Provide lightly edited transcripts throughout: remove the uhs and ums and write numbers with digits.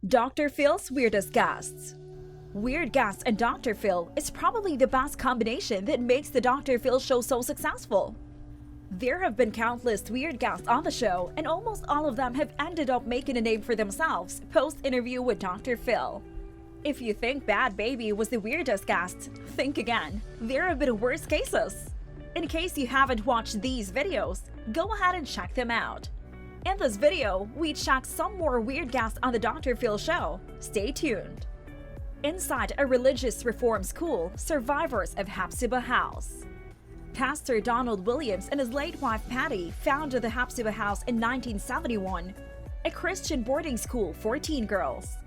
Dr. Phil's weirdest guests. Weird guests and Dr. Phil is probably the best combination that makes the Dr. Phil show so successful. There have been countless weird guests on the show, and almost all of them have ended up making a name for themselves post-interview with Dr. Phil. If you think Bad Baby was the weirdest guest, think again. There have been worse cases. In case you haven't watched these videos, go ahead and check them out. In this video, we check some more weird guests on the Dr. Phil show. Stay tuned. Inside a religious reform school, survivors of Hepzibah House. Pastor Donald Williams and his late wife Patty founded the Hepzibah House in 1971, a Christian boarding school for teen girls.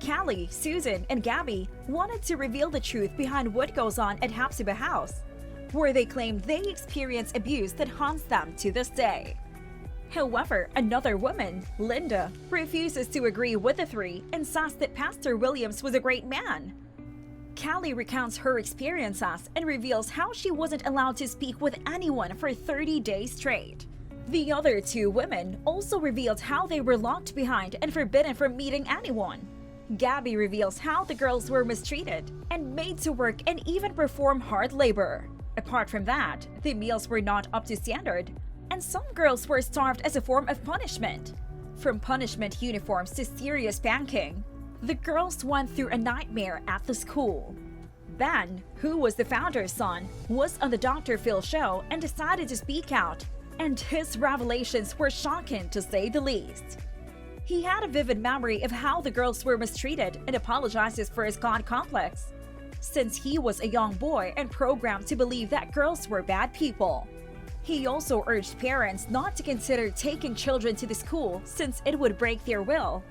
Callie, Susan, and Gabby wanted to reveal the truth behind what goes on at Hepzibah House, where they claim they experience abuse that haunts them to this day. However, another woman, Linda, refuses to agree with the three and says that Pastor Williams was a great man. Callie recounts her experiences and reveals how she wasn't allowed to speak with anyone for 30 days straight. The other two women also revealed how they were locked behind and forbidden from meeting anyone. Gabby reveals how the girls were mistreated and made to work and even perform hard labor. Apart from that, the meals were not up to standard, and some girls were starved as a form of punishment. From punishment uniforms to serious spanking, the girls went through a nightmare at the school. Ben, who was the founder's son, was on the Dr. Phil show and decided to speak out, and his revelations were shocking to say the least. He had a vivid memory of how the girls were mistreated and apologizes for his God complex, since he was a young boy and programmed to believe that girls were bad people. He also urged parents not to consider taking children to the school since it would break their will,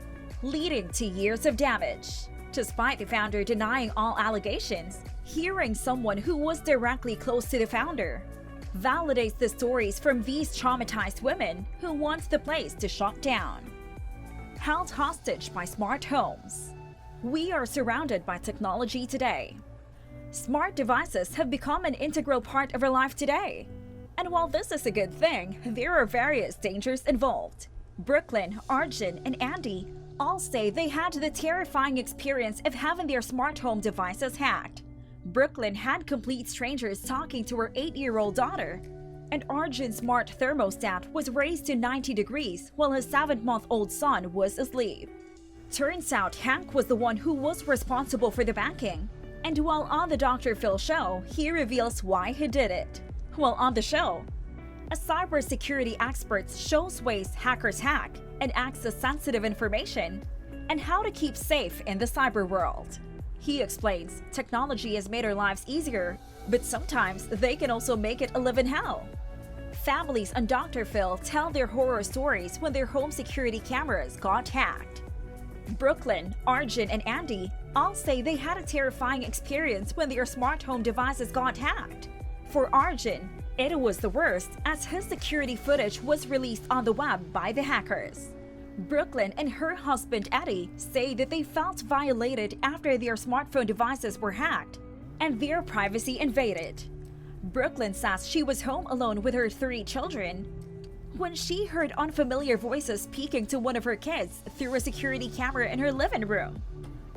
leading to years of damage. Despite the founder denying all allegations, hearing someone who was directly close to the founder validates the stories from these traumatized women who want the place to shut down. Held hostage by smart homes. We are surrounded by technology today. Smart devices have become an integral part of our life today. And while this is a good thing, there are various dangers involved. Brooklyn, Arjun, and Andy all say they had the terrifying experience of having their smart home devices hacked. Brooklyn had complete strangers talking to her 8-year-old daughter, and Arjun's smart thermostat was raised to 90 degrees while his 7-month-old son was asleep. Turns out Hank was the one who was responsible for the banking, and while on the Dr. Phil show, he reveals why he did it. While on the show, a cybersecurity expert shows ways hackers hack and access sensitive information and how to keep safe in the cyber world. He explains technology has made our lives easier, but sometimes they can also make it a living hell. Families on Dr. Phil tell their horror stories when their home security cameras got hacked. Brooklyn, Arjun, and Andy all say they had a terrifying experience when their smart home devices got hacked. For Arjun, it was the worst as his security footage was released on the web by the hackers. Brooklyn and her husband Eddie say that they felt violated after their smartphone devices were hacked and their privacy invaded. Brooklyn says she was home alone with her 3 children when she heard unfamiliar voices peeking to one of her kids through a security camera in her living room.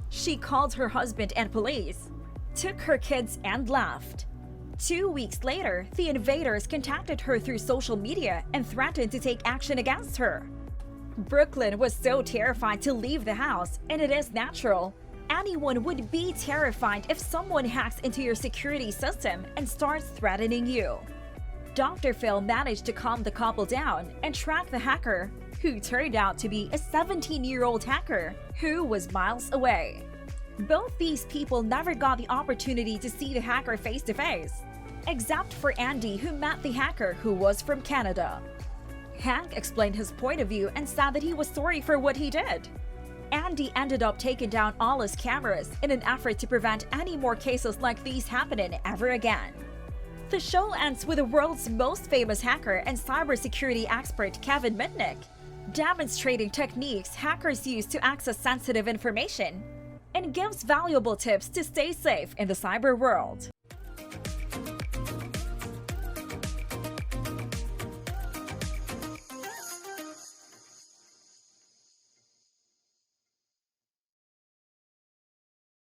She called her husband and police, took her kids, and left. 2 weeks later, the invaders contacted her through social media and threatened to take action against her. Brooklyn was so terrified to leave the house, and it is natural. Anyone would be terrified if someone hacks into your security system and starts threatening you. Dr. Phil managed to calm the couple down and track the hacker, who turned out to be a 17-year-old hacker who was miles away. Both these people never got the opportunity to see the hacker face-to-face, except for Andy, who met the hacker who was from Canada. Hank explained his point of view and said that he was sorry for what he did. Andy ended up taking down all his cameras in an effort to prevent any more cases like these happening ever again. The show ends with the world's most famous hacker and cybersecurity expert Kevin Mitnick demonstrating techniques hackers use to access sensitive information and gives valuable tips to stay safe in the cyber world.